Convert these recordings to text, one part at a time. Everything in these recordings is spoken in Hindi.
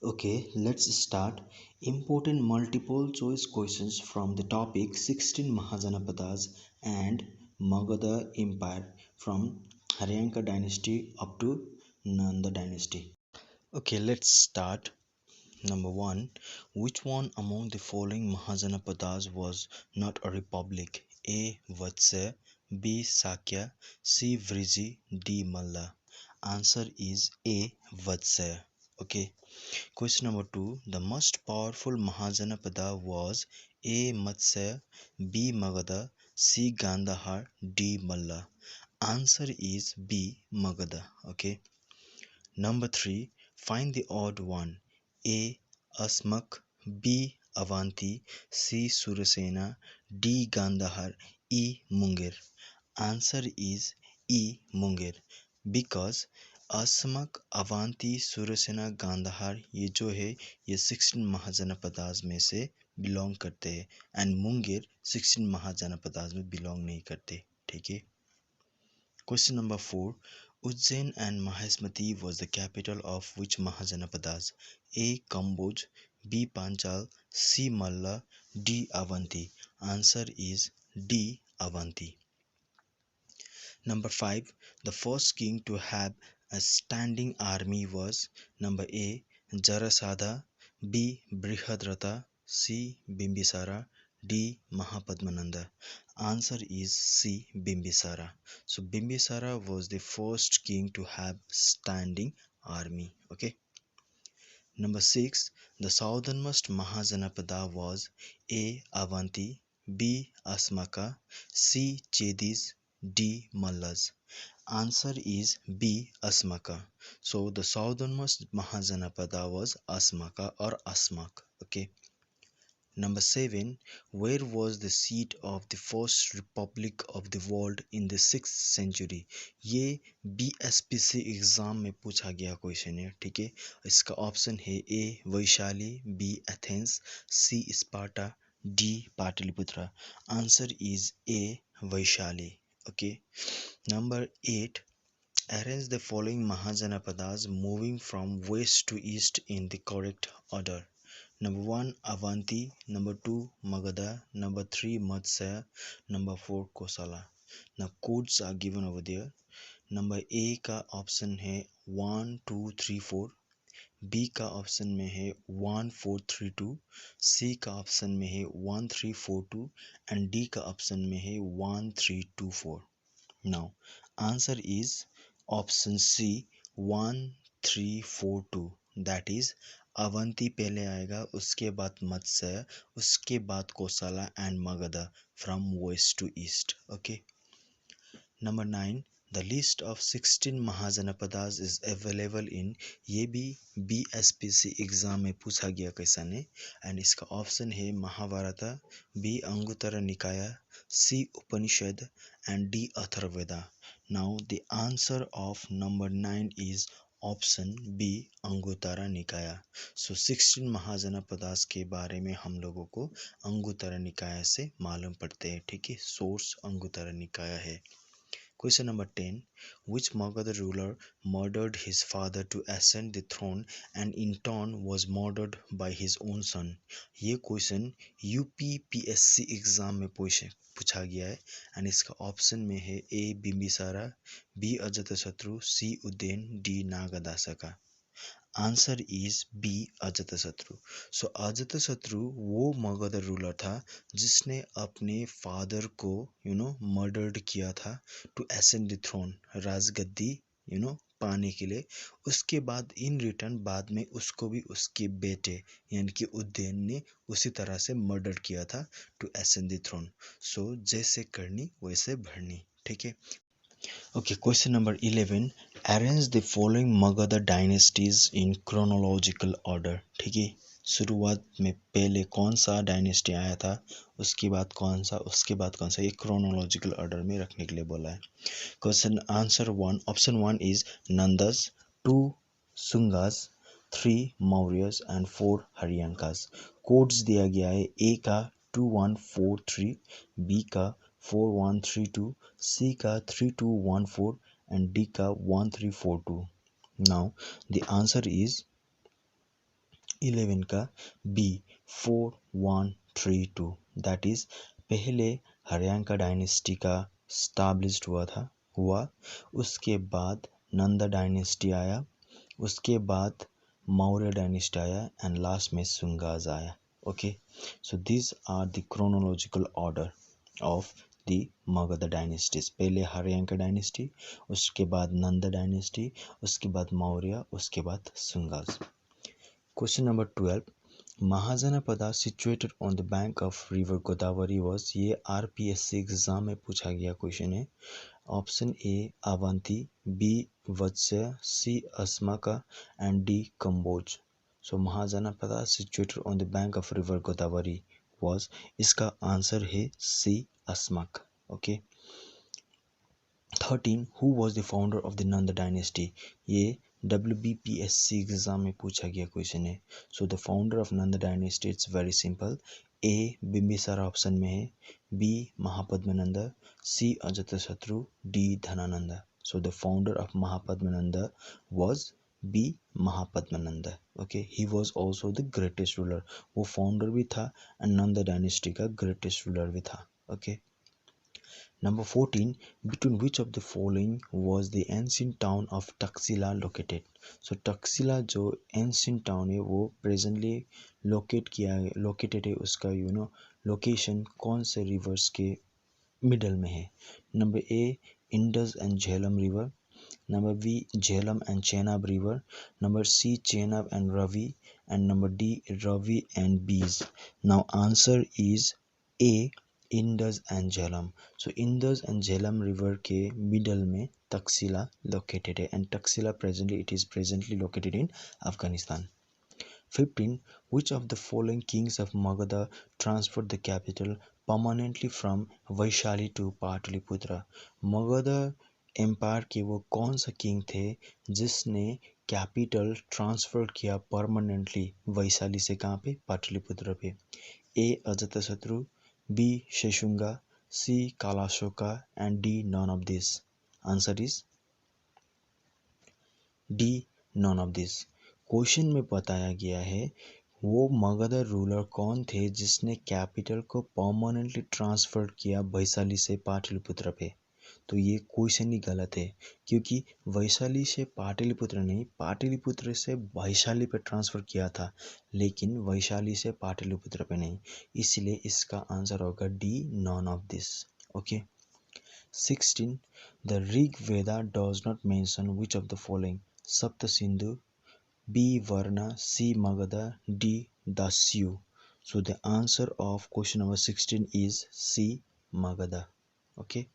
Okay, let's start. Important multiple choice questions from the topic 16 Mahajanapadas and Magadha Empire from Haryanka dynasty up to Nanda dynasty. Okay, let's start. Number 1. Which one among the following Mahajanapadas was not a republic? A. Vatsa, B. Sakya, C. Vriji, D. Malla. Answer is A. Vatsa. Okay. Question number 2. The most powerful Mahajanapada was A. Matsya, B. Magadha, C. Gandhar, D. Malla. Answer is B. Magadha. Okay. Number 3. Find the odd one. A. Asmak, B. Avanti, C. Surasena, D. Gandhar, E. Munger. Answer is E. Munger because असमक अवांती सुरसेना गांधार ये जो है ये 16 महाजनपदास में से बिलोंग करते हैं एंड मुंगेर 16 महाजनपदास में बिलोंग नहीं करते ठीक है question number 4 Ujjain and Mahishmati was the capital of which mahajanapadas A Kamboj B Panchal C Malla D Avanti answer is D Avanti. Number 5. The first king to have a standing army was number A. Jarasandha, B. Brihadrata, C. Bimbisara, D. Mahapadmananda. Answer is C. Bimbisara. So Bimbisara was the first king to have standing army. Okay. Number 6. The southernmost Mahajanapada was A. Avanti, B. Asmaka, C. Chedis, D. Mallas. Answer is B. Asmaka. So the southernmost Mahajanapada was Asmaka or Asmak. Okay. Number 7. Where was the seat of the first republic of the world in the 6th century? ये BSPC एग्जाम में पूछा गया क्वेश्चन है ठीक है इसका ऑप्शन है A Vaishali B Athens C Sparta D Pataliputra answer is A Vaishali okay number 8 arrange the following Mahajanapadas moving from west to east in the correct order. Number 1 Avanti, number 2 Magadha, number 3 Matsya, number 4 Kosala. Now codes are given over there. Number A का ऑप्शन है 1 2 3 4 बी का ऑप्शन में है 1 4 3 2 सी का ऑप्शन में है 1 3 4 2 एंड डी का ऑप्शन में है 1 3 2 4 now answer is option C 1 3 4 2 that is Avanti पहले आएगा उसके बाद मत्स्य उसके बाद Kosala and Magadha from west to east okay number 9 the list of 16 Mahajanapadas is available in ये भी BSPC एग्जाम में पूछा गया क्वेश्चन है एंड इसका ऑप्शन है Mahabharat B Anguttara Nikaya C Upanishad and D Atharvaveda now the answer of number 9 is option B Anguttara Nikaya so 16 mahajanapadas के बारे में हम लोगों को अंगुत्तर निकाय से मालूम पड़ते हैं ठीक है सोर्स अंगुत्तर निकाय है Question number 10. Which Magadha ruler murdered his father to ascend the throne and in turn was murdered by his own son? ये क्वेश्चन UPPSC एग्जाम में पूछा गया है एंड इसका ऑप्शन में है A Bimbisara B Ajatashatru C Udayan D Nagadasaka answer is B Ajatashatru so Ajatashatru वो मगध रूलर था जिसने अपने फादर को मर्डर्ड किया था टू एसेंड द थ्रोन राजगद्दी पाने के लिए उसके बाद इन रिटर्न बाद में उसको भी उसके बेटे यानी कि उदयन ने उसी तरह से मर्डर किया था टू एसेंड द थ्रोन सो जैसे करनी वैसे भरनी ठीक है Okay, question number 11. Arrange the following Magadha dynasties in chronological order. ठीक है शुरुआत में पहले कौन सा डायनेस्टी आया था उसके बाद कौन सा उसके बाद कौन सा ये क्रोनोलॉजिकल ऑर्डर में रखने के लिए बोला है question answer 1 option 1 is Nandas 2 Sungas 3 Mauryas and 4 Haryankas codes दिया गया है ए का 2143 बी का 4132 C का 3214 and D का 1342 now the answer is 11 का बी 4132 दैट इज पहले हरियांका डायनेस्टी का स्टैब्लिश्ड हुआ उसके बाद नंदा डायनेस्टी आया उसके बाद मौर्य डायनेस्टी आया एंड लास्ट में सुंगाज आया okay so this are the chronological order of the Magadha dynasties पहले हरियांका डायनेस्टी उसके बाद नंदा डायनेस्टी उसके बाद मौर्य उसके बाद Sungas question number 12 Mahajanapada situated on the bank of river Godavari was ये आरपीएससी एग्जाम में पूछा गया क्वेश्चन है option A Avanti B Vatsa C Ashmaka and D Kamboja so Mahajanapada situated on the bank of river Godavari was इसका आंसर है C Ashmaka okay 13 who was the founder of the Nanda dynasty ये WBPSC एग्जाम में पूछा गया क्वेश्चन है so the founder of Nanda dynasty it's very simple A Bimbisara option में है B Mahapadmananda C Ajatashatru D Dhanananda so the founder of Mahapadmananda was B Mahapadmananda okay he was also the greatest ruler वो फाउंडर भी था एंड नंदा डायनेस्टी का ग्रेटेस्ट रूलर भी था okay Number 14. Between which of the following was the ancient town of Taxila located? So Taxila जो ancient town है वो presently located है उसका location कौन से rivers के middle में है? Number A Indus and Jhelum river. Number B Jhelum and Chenab river. Number C Chenab and Ravi. And number D Ravi and Bees. Now answer is A Indus and Jhelum so Indus and Jhelum river के मिडल में तक्षशिला लोकेटेड है and Takshashila presently located in Afghanistan 15 which of the following kings of Magadha transferred the capital permanently from Vaishali to Pataliputra Magadha empire के वो कौन सा किंग थे जिसने कैपिटल ट्रांसफर किया परमानेंटली वैशाली से कहाँ पे पाटलिपुत्र पे A Ajatashatru B. Sheshunga, C. Kalashoka and D. None of this. Answer is D. None of this. Question में बताया गया है वो मगध रूलर कौन थे जिसने कैपिटल को परमानेंटली ट्रांसफर किया वैशाली से पाटलिपुत्र पे तो ये क्वेश्चन ही गलत है क्योंकि वैशाली से पाटलिपुत्र नहीं पाटलिपुत्र से वैशाली पे ट्रांसफ़र किया था लेकिन वैशाली से पाटलिपुत्र पे नहीं इसलिए इसका आंसर होगा D none of this okay 16 the Rig Veda does not mention which of the following Sapta Sindhu B Varna C Magadha D Dasyu so the answer of question number 16 is C Magadha okay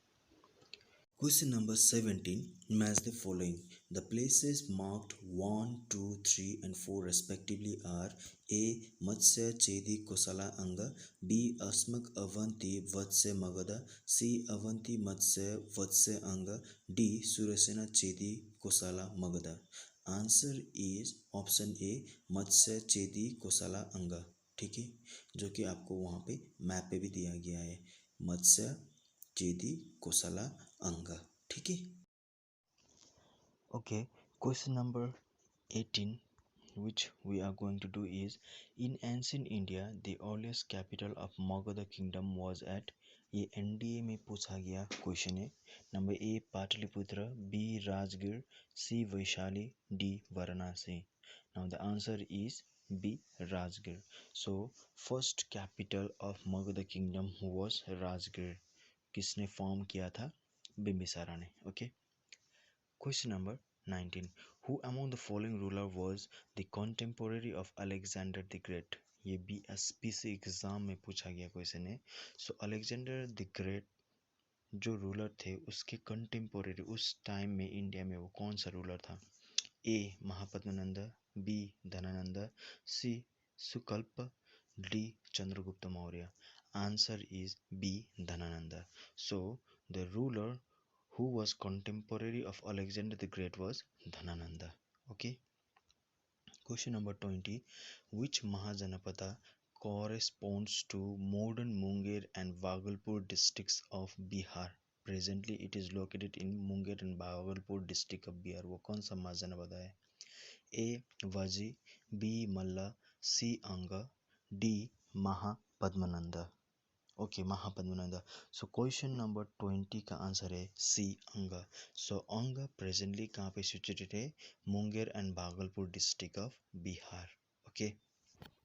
Question number 17. Match the following. The places marked 1, 2, 3 and 4 respectively are A. Matsya Chedi Kosala Anga B. Asmak Avanti Vatsya Magadha C. Avanti Matsya Vatsya Anga D. Surasena Chedi Kosala Magadha answer is option A Matsya Chedi Kosala Anga ठीक है जो कि आपको वहाँ पे मैप पे भी दिया गया है मत्स्य चेदी कोसला अंगा ठीक है okay question number 18 which we are going to do is in ancient India the earliest capital of Magadha kingdom was at ये एनडीए में पूछा गया क्वेश्चन है number A Pataliputra B Rajgir C Vaishali D Varanasi now the answer is B Rajgir so first capital of Magadha kingdom was Rajgir किसने फॉर्म किया था बिंबिसारा ने okay question number 19 who among the following ruler was the contemporary of Alexander the great ये बीएसपीसी एग्जाम में पूछा गया क्वेश्चन है सो अलेक्जेंडर द ग्रेट जो रूलर थे उसके कंटेम्पोरेरी उस टाइम में इंडिया में वो कौन सा रूलर था A Mahapadmananda B Dhanananda C Sukalpa D Chandragupta Maurya answer is B Dhanananda so the ruler who was contemporary of Alexander the Great was Dhanananda. Okay. Question number 20. Which Mahajanapada corresponds to modern Munger and Bhagalpur districts of Bihar? Presently it is located in Munger and Bhagalpur district of Bihar. वो कौन सा महाजनपद है A. Vaji B. Malla C. Anga, D. Mahapadmananda. Okay, Mahapadmananda. So question number 20 का आंसर है C. Anga. So Anga presently कहाँ पे situated है? Munger and Bhagalpur district of Bihar. Okay.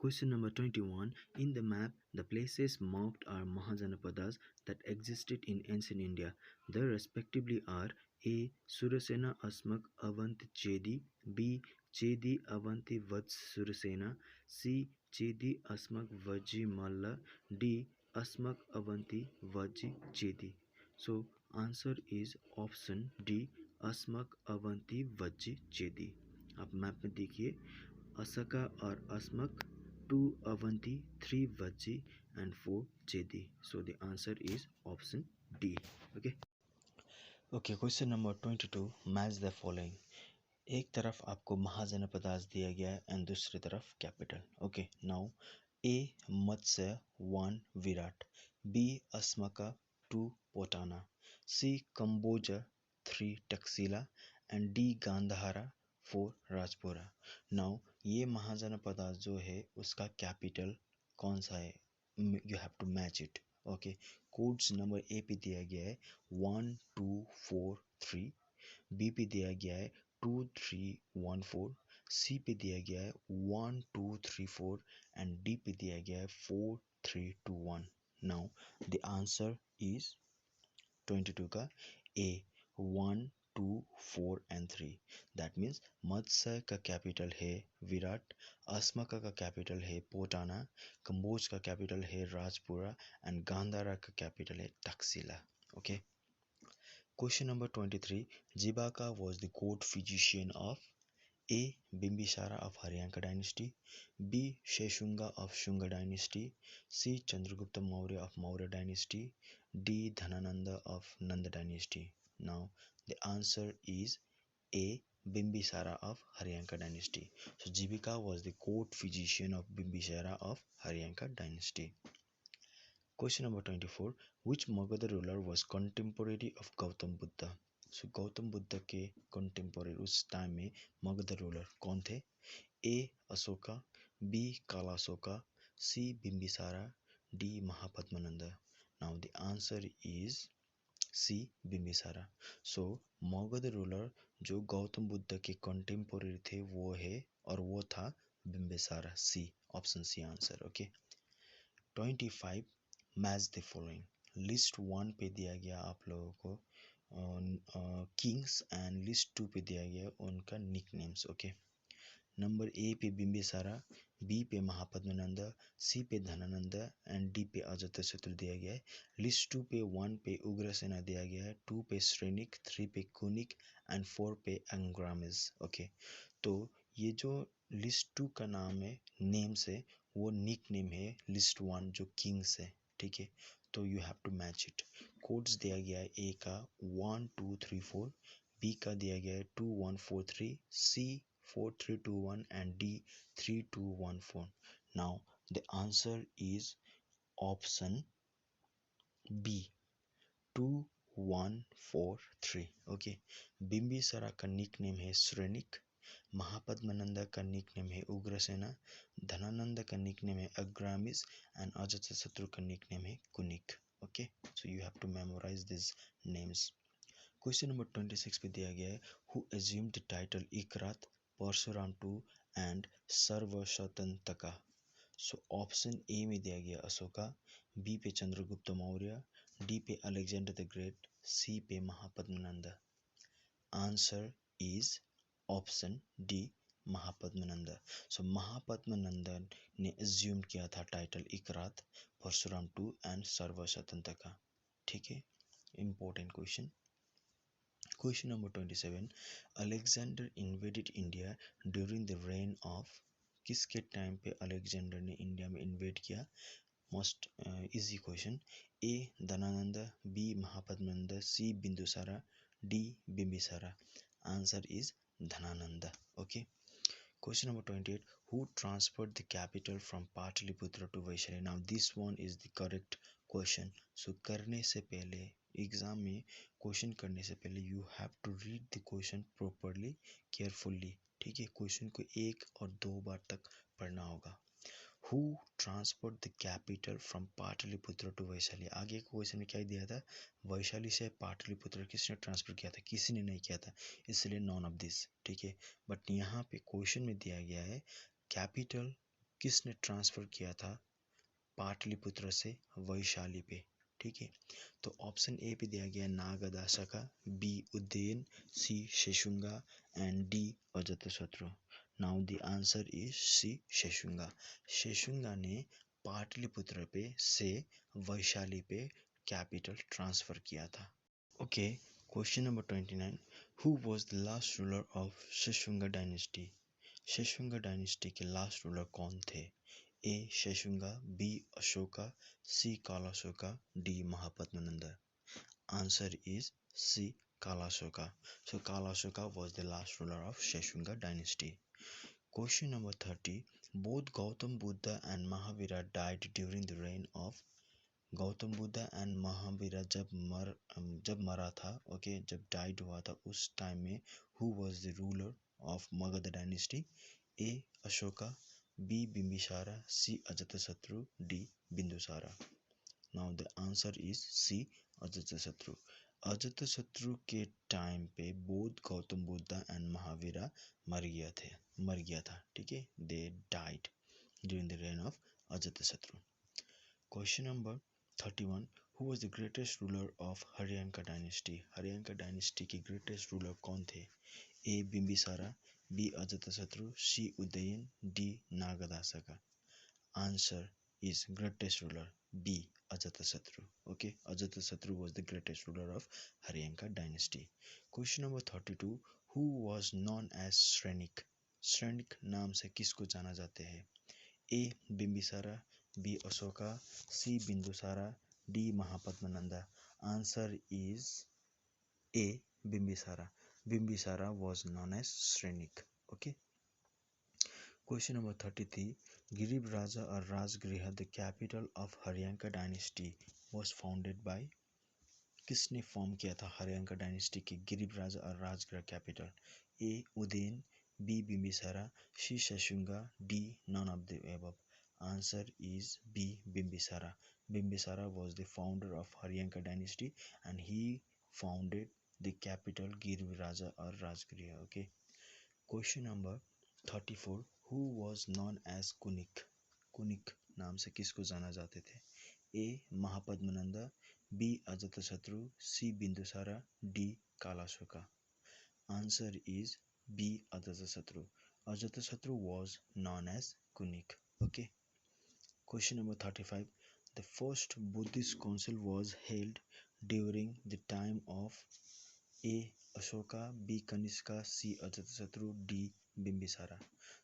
Question number 21. In the map, the places marked are Mahajanapadas that existed in ancient India. The respectively are A. Surasena Asmak Avanti Chedi, B. Chedi Avanti Vats Surasena, C. Chedi Asmak Vaji Malla, D. Asmak Avanti Vaji Chedi. So answer is option D. Asmak Avanti Vaji Chedi. आप मैप में देखिए असका और Asmaka, 2 Avanti, 3 Vaji and 4 Chedi. So the answer is option D. Okay. Okay, question number 22. Match the following. एक तरफ आपको महाजनपदास दिया गया है एंड दूसरी तरफ capital. Okay, now A Matsya 1 Virat, B Ashmaka 2 Potana, C Kamboja 3 Taxila and D Gandhara 4 Rajpura. Now ये महाजनपदास जो है उसका कैपिटल कौन सा है? You have to match it. Okay, codes number A पे दिया गया है 1 2 4 3, बी पे दिया गया है 2 3 1 4, सी पे दिया गया है 1 2 3 4 एंड डी पे दिया गया है 4 3 2 1. नाउ द आंसर इज 22 का ए 1 2 4 एंड 3. दैट मीन्स मत्स्य का कैपिटल है विराट, अस्मका का कैपिटल है पोटाना, कंबोज का कैपिटल है राजपुरा एंड गांधारा का कैपिटल है Takshashila. Okay. Question number 23. Jibaka was the court physician of A. Bimbisara of Haryanka dynasty, B. Sheshunga of Shunga dynasty, C. Chandragupta Maurya of Maurya dynasty, D. Dhanananda of Nanda dynasty. Now the answer is A. Bimbisara of Haryanka dynasty. So Jibaka was the court physician of Bimbisara of Haryanka dynasty. Question number 24. Which Magadha ruler was contemporary of Gautam Buddha? So Gautam Buddha के contemporary उस टाइम में मगध रूलर कौन थे? A. Ashoka, B. Kalashoka, C. Bimbisara, D. Mahapadmananda. Now the answer is C. Bimbisara. So Magadha ruler जो गौतम बुद्ध के contemporary थे वो है और वो था Bimbisara. C. Option C answer. Okay. 25. Match the following. List 1 पे दिया गया आप लोगों को किंग्स एंड लिस्ट 2 पे दिया गया उनका nick names. Okay. Number A पे बिम्बिसारा, बी पे महापद्मनंद, सी पे धनानंद एंड डी पे अजातशत्रु दिया गया है. लिस्ट 2 पे 1 पे उग्रसेना दिया गया है, 2 पे श्रेनिक, 3 पे कुनिक एंड 4 पे अंग्रामिस. ओके. तो ये जो लिस्ट 2 का नाम है नेम्स है वो निक नेम है लिस्ट 1 जो किंग्स है. ठीक है, तो you have to match it. Codes दिया गया है ए का 1 2 3 4, बी का दिया गया है 2 1 4 3, सी 4 3 2 1 and D 3 2 1 4. Now the answer is option B 2 1 4 3. Okay. Bimbisara का निक नेम है श्रेनिक, महापद्मनंद का निक नेम है उग्रसेना, धनानंद का निक नेम है अग्रामिस एंड अजातशत्रु का निक नेम है Kunik. Okay, so you have to memorize this names. Question number 26 पे दिया गया है who assumed the title Ekarat, Parshuram 2 and सर्वशतंतका. सो ऑप्शन ए में दिया गया अशोका, बी पे चंद्रगुप्त मौर्य, डी पे अलेक्जेंडर द ग्रेट, सी पे Mahapadmananda. Answer is option D Mahapadmananda. So Mahapadmananda ने एज्यूम किया था टाइटल इकरात, परशुराम 2 एंड सर्वशतंतका. ठीक है, important question. Question number 27. Alexander invaded India during the reign of. किसके टाइम पे अलेक्जेंडर ने इंडिया में इन्वेड किया? Most easy question. A Dhanananda, B Mahapadmananda, C Bindusara, D Bimbisara. Answer is Dhanananda. Okay. Question number 28. Who transferred the capital from Pataliputra to Vaishali? Now this one is the correct question. So करने से पहले एग्जाम में क्वेश्चन करने से पहले you have to read the question properly carefully. ठीक है, क्वेश्चन को 1 और 2 बार तक पढ़ना होगा. Who transport the capital from Pataliputra to Vaishali. आगे के क्वेश्चन में क्या दिया था, वैशाली से पाटलिपुत्र किसने ट्रांसफर किया था, किसी ने नहीं किया था, इसलिए नॉन ऑफ दिस। ठीक है, बट यहाँ पे क्वेश्चन में दिया गया है कैपिटल किसने ट्रांसफर किया था पाटलिपुत्र से वैशाली पे। ठीक है, तो ऑप्शन ए पे दिया गया Nagadasaka, B Udayan, C Shishunaga and D Ajatashatru. Now the answer is C Shishunaga. Shishunaga ने पाटलिपुत्र पे से वैशाली पे कैपिटल ट्रांसफर किया था। Okay, question number 29, who was the last ruler of Shishunaga dynasty. Shishunaga dynasty के लास्ट रूलर कौन थे, A Shishunaga, B Ashoka, C Kalashoka, D Mahapadmananda. Answer is C Kalashoka. So Kalashoka was the last ruler of Sheshunga dynasty. Question number 30. Both Gautam Buddha and Mahavira died during the reign of Gautam Buddha and Mahavira जब मरा था, ओके, जब डाइड हुआ था उस टाइम में who was the ruler of Magadha dynasty, A Ashoka, B Bimbisara, C Ajatashatru, D Bindusara. Now the answer is C Ajatashatru. Ajatashatru के टाइम पे बोध गौतम बुद्ध एंड महावीरा मर गया था। ठीक है, they died during the reign of Ajatashatru. Question number 31, who was the greatest ruler of Haryanka dynasty. Haryanka dynasty के ग्रेटेस्ट रूलर कौन थे, A Bimbisara, B Ajatashatru, C Udayan, D Nagadasaka. Answer is greatest ruler B Ajatashatru. Okay, Ajatashatru was the greatest ruler of Haryanka dynasty. Question number 32, who was known as Shrenik. Shrenik नाम से किसको जाना जाते हैं, A Bimbisara, B Ashoka, C Bindusara, D Mahapadmananda. Answer is A Bimbisara. Bimbisara was known as Shrenik. Okay. Question number 33. Girib Raja or Rajgriha, the capital of Haryanka dynasty, was founded by. किसने फॉर्म किया था हरियांका डायनेस्टी के गिरिब राजा और Rajagriha capital, A Udayan, B Bimbisara, C Shishunaga, D none of the above. Answer is B. Bimbisara. Bimbisara was the founder of Haryanka dynasty and he founded the capital Girivaraja or Rajgriha. Okay. Question number 34. Who was known as Kunik? Kunik नाम से किसको जाना जाते थे, A Mahapadmananda, B Ajatashatru, C Bindusara, D Kalashoka. Answer is B. Ajatashatru. Ajatashatru was known as Kunik. Okay. Question number 35. The first Buddhist council was held during the time of A. Ashoka, B. Kanishka, C. Ajatashatru, D. Bimbisara.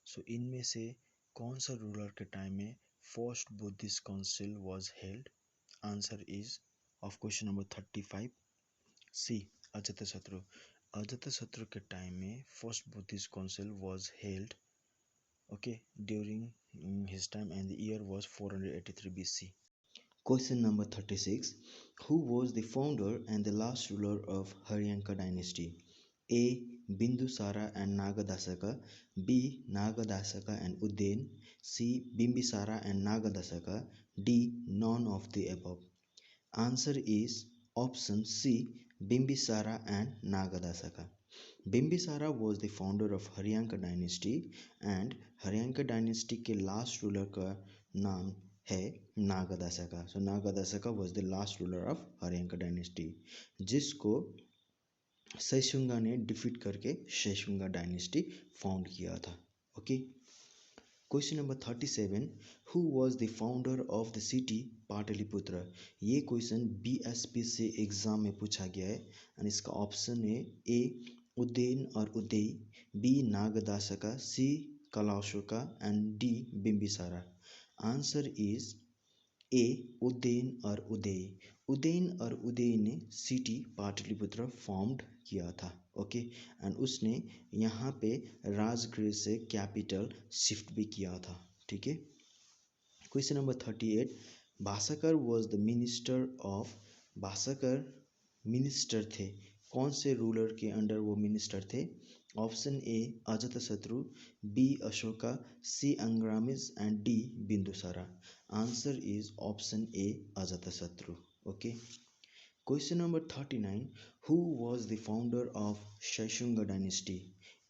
So इनमें से कौन सा रूलर के टाइम में first Buddhist council was held. Answer is of question number 35 सी अजातशत्रु। अजातशत्रु के टाइम में first Buddhist council was held, okay, during his time, and the year was 483 BC. Question number 36. Who was the founder and the last ruler of Haryanka dynasty? A. Bindusara and Nagadasaka, B. Nagadasaka and Udain, C. Bimbisara and Nagadasaka, D. None of the above. Answer is option C. Bimbisara and Nagadasaka. Bimbisara was the founder of Haryanka dynasty and Haryanka dynasty के लास्ट रूलर का नाम है Nagadasaka. So Nagadasaka was the last ruler of Haryanka dynasty जिसको शेषुंगा ने डिफीट करके शेषुंगा डायनेस्टी फाउंड किया था। Okay. Question number 37, who was the founder of the city Pataliputra. ये क्वेश्चन BSP से एग्जाम में पूछा गया है एंड इसका ऑप्शन है ए उदयन और Uday, B Nagadasaka, C Kalashoka and D Bimbisara. Answer is A Udayan और उदय। उदयन और उदय ने सिटी पाटलिपुत्र फॉर्म्ड किया था। ओके, एंड उसने यहाँ पे राजगृह से कैपिटल शिफ्ट भी किया था। ठीक है। Question number 38, Bhaskar was the minister of. Bhaskar minister थे, कौन से रूलर के अंडर वो मिनिस्टर थे, option A Ajatashatru, B Ashoka, C Agrammes and D Bindusara. Answer is option A Ajatasattu. Okay. Question number 39. Who was the founder of Shaishunga dynasty?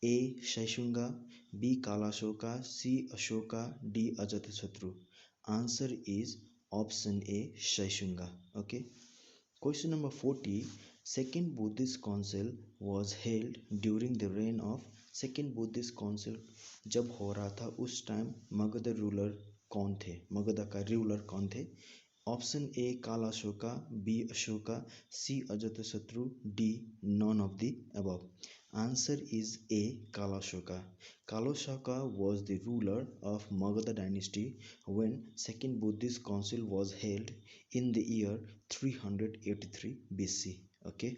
A. Shaishunga, B. Kalashoka, C. Ashoka, D. Ajatasattu. Answer is option A Shaishunga. Okay. Question number 40. Second Buddhist Council was held during the reign of Second Buddhist Council जब हो रहा था उस टाइम मगध रूलर कौन थे, मगध का रूलर कौन थे? Option A Kala Ashoka, B Ashoka, C Ajatashatru, D none of the above. Answer is A Kalashoka. Kalashoka was the ruler of Magadha dynasty when Second Buddhist Council was held in the year 383 BC. Okay.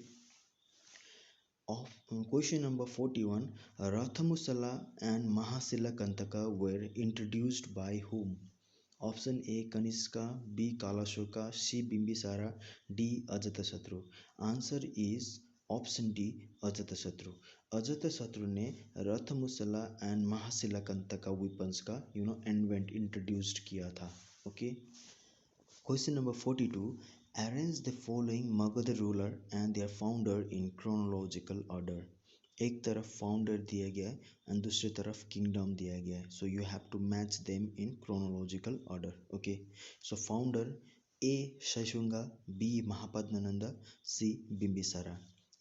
Question number 41. Rathamusala and Mahasilankantaka were introduced by whom? Option A Kanishka, B Kalashoka, C Bimbisara, D Ajatasattu. Answer is option D Ajatasattu. Ajatashatru ने रथमुसला एंड महाशिलाकंतका weapons का इंट्रोड्यूस्ड किया था. Okay. Question number 42. Arrange the following Magadha ruler and their founder in chronological order. एक तरफ फाउंडर दिया गया है एंड दूसरी तरफ किंगडम दिया गया है, so you have to match them in chronological order. Okay. So founder A Shishunaga, B Mahapadmananda, C Bimbisara.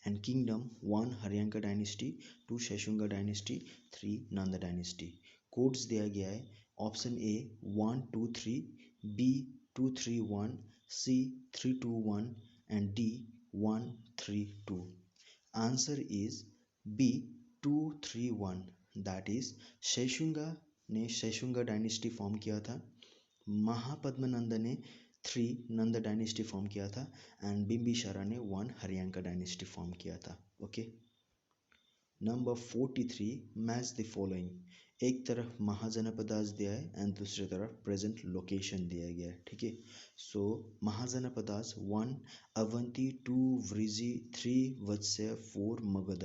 And kingdom 1 Haryanka dynasty, 2 Shishunaga dynasty, 3 Nanda dynasty. Codes दिया गया है option A 1 2 3, B 2 3 1, C 3 2 1 and D 1 3 2. Answer is B 2 3 1. That is शैशुंगा ने शैशुंगा डायनेस्टी फॉर्म किया था, महापद्मनंद ने 3 नंदा डायनेस्टी फॉर्म किया था एंड बिंबिसारा ने 1 हरियांका डायनेस्टी फॉर्म किया था. Okay. Number 43. Match the following. एक तरफ महाजनपदास दिया है एंड दूसरी तरफ प्रेजेंट लोकेशन दिया गया है. ठीक है. So Mahajanapadas 1 Avanti, 2 Vrijji, 3 Vatsya, 4 Magadha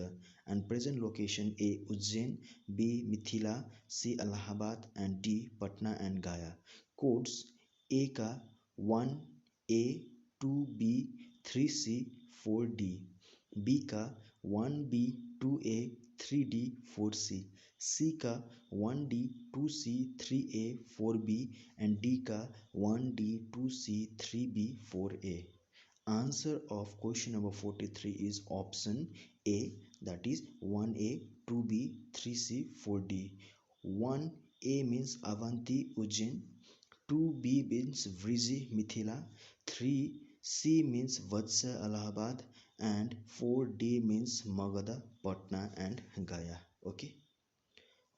and present location A Ujjain, B Mithila, C Allahabad and D Patna and Gaya. Codes A का 1A 2B 3C 4D, B का 1B 2A 3D 4C, सी का 1D 2C 3A 4B and D का 1D 2C 3B 4A. Answer of question number 43 is option A, that is 1A 2B 3C 4D. 1A means Avanti Ujjain, 2B means Vriji Mithila, 3C means Vatsa Allahabad and 4D means Magadha, Patna and Gaya. Okay.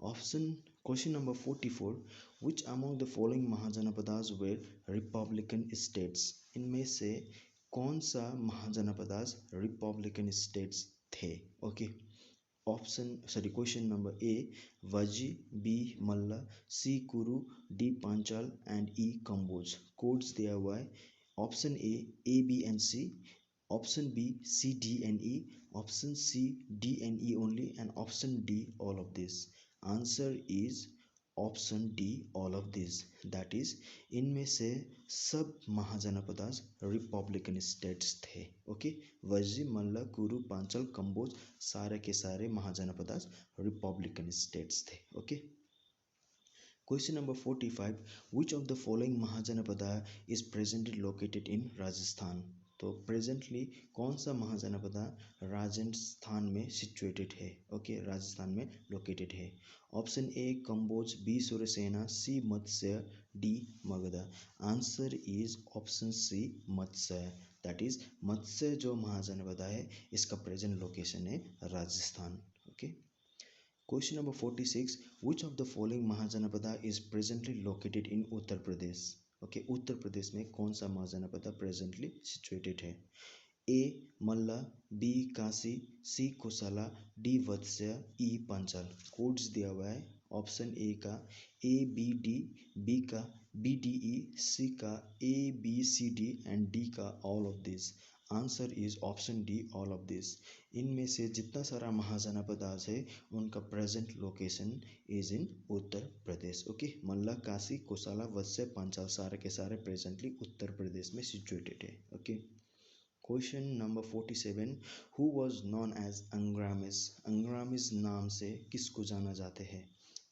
Question number 44. Which among the following Mahajanapadas were Republican states? इनमें से कौन सा महाजनपदास रिपब्लिकन स्टेट्स थे? Okay. Question number A Vaji, B Malla, C Kuru, D Panchal and E Kamboj. Codes दिया हुआ है option A B and C, option B C D and E, option C D and E only and option D all of this. Answer is option D all of this. That is इनमें से सब महाजनपदास रिपब्लिकन स्टेट्स थे. ओके. वजी, मल्ल, कुरु, पांचल, कंबोज सारे के सारे महाजनपदास रिपब्लिकन स्टेट्स थे. Okay. Question number 45. Which of the following Mahajanapada is presently located in Rajasthan? तो प्रेजेंटली कौन सा महाजनपदा राजस्थान में सिचुएटेड है? ओके. राजस्थान में लोकेटेड है. Option A Kamboja, B Surasena, C Matsya, D Magadha. Answer is option C Matsya. That is Matsya जो महाजनपदा है इसका प्रेजेंट लोकेशन है Rajasthan. Okay. Question number 46. Which of the following Mahajanapada is presently located in Uttar Pradesh? Okay. Uttar Pradesh में कौन सा महाजनपद प्रेजेंटली सिचुएटेड है? A Malla, B Kashi, C Kosala, D Vatsa, E Panchala. Codes दिया हुआ है ऑप्शन ए का ए बी डी, बी का बी डी ई, सी का A B C D and D का all of this. Answer is option D all of this. इनमें से जितना सारा महाजनपद आज है उनका present location is in Uttar Pradesh. Okay, Malla, Kashi, Kosala, Vatsa, Panchala सारे के सारे प्रेजेंटली उत्तर प्रदेश में सिचुएटेड है। Okay, question number 47, who was known as Agrammes. Agrammes नाम से किसको जाना जाते हैं?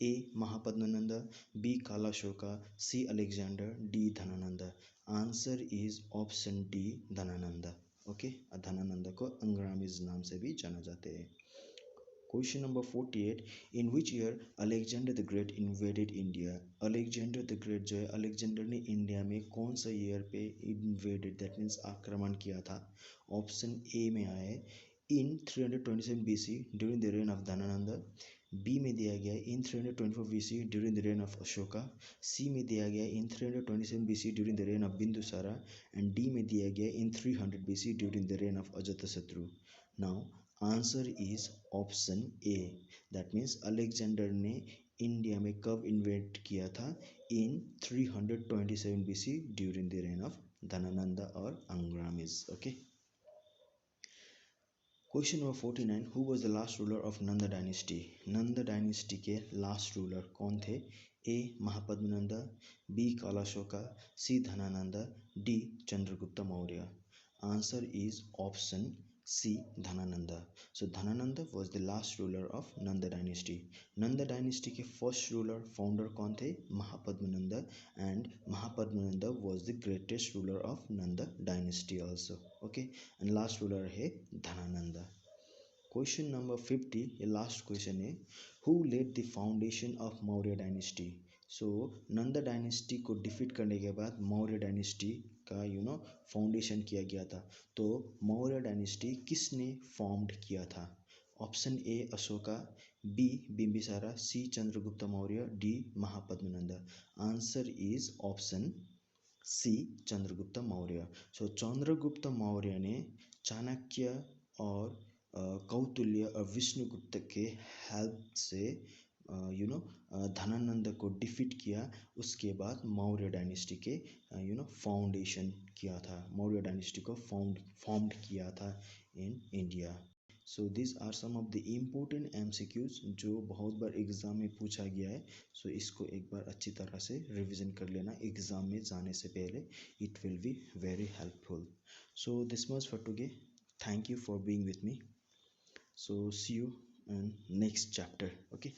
A Mahapadmananda, B Kalashoka, C Alexander, D Dhanananda. Answer is option D Dhanananda. Okay, Dhanananda को अंग्रामिस नाम से भी जाना जाते हैं। Question number 48, in which year Alexander the great invaded India. Alexander the great जो है, अलेक्जेंडर ने इंडिया में कौन सा ईयर पे इन्वेडेड, दैट मीन्स आक्रमण किया था? ऑप्शन ए में आए in 327 BC during the reign of Dhanananda, B में दिया गया in 324 BC during the reign of Ashoka, C में दिया गया in 327 BC during the reign of Bindusara, and D में दिया गया in 300 BC during the reign of Ajatashatru. Now answer is option A, that means Alexander ने इंडिया में कब इन्वेट किया था? In 327 BC during the reign of Dhanananda और Agrammes. Okay, question number 49, who was the last ruler of Nanda dynasty. Nanda dynasty के लास्ट रूलर कौन थे? A Mahapadmananda, B Kalashoka, C Dhanananda, D Chandragupta Maurya. Answer is option C Dhanananda. So Dhanananda was the last ruler of Nanda dynasty. Nanda dynasty के फर्स्ट रूलर फाउंडर कौन थे? Mahapadmananda, and Mahapadmananda was the greatest ruler of Nanda dynasty also. Okay, and last ruler है धनानंद। क्वेश्चन नंबर 50, ये लास्ट क्वेश्चन है, who led the foundation of Maurya dynasty. So Nanda dynasty को डिफीट करने के बाद मौर्य डायनेस्टी का फाउंडेशन किया गया था। तो मौर्य डायनेस्टी किसने फॉर्म्ड किया था? Option A Ashoka, B Bimbisara, C Chandragupta Maurya, D Mahapadmananda. Answer is option C Chandragupta Maurya. So Chandragupta Maurya ने चाणक्य और कौटिल्य और विष्णुगुप्त के हेल्प से धनानंद को डिफीट किया। उसके बाद मौर्य डायनेस्टी के फाउंडेशन किया था, मौर्य डायनेस्टी को फॉर्म्ड किया था in India. So this are some of the important MCQs जो बहुत बार एग्ज़ाम में पूछा गया है। सो इसको एक बार अच्छी तरह से रिवीजन कर लेना एग्ज़ाम में जाने से पहले, it will be very helpful. So this much for today, thank you for being with me. So see you in next chapter. Okay.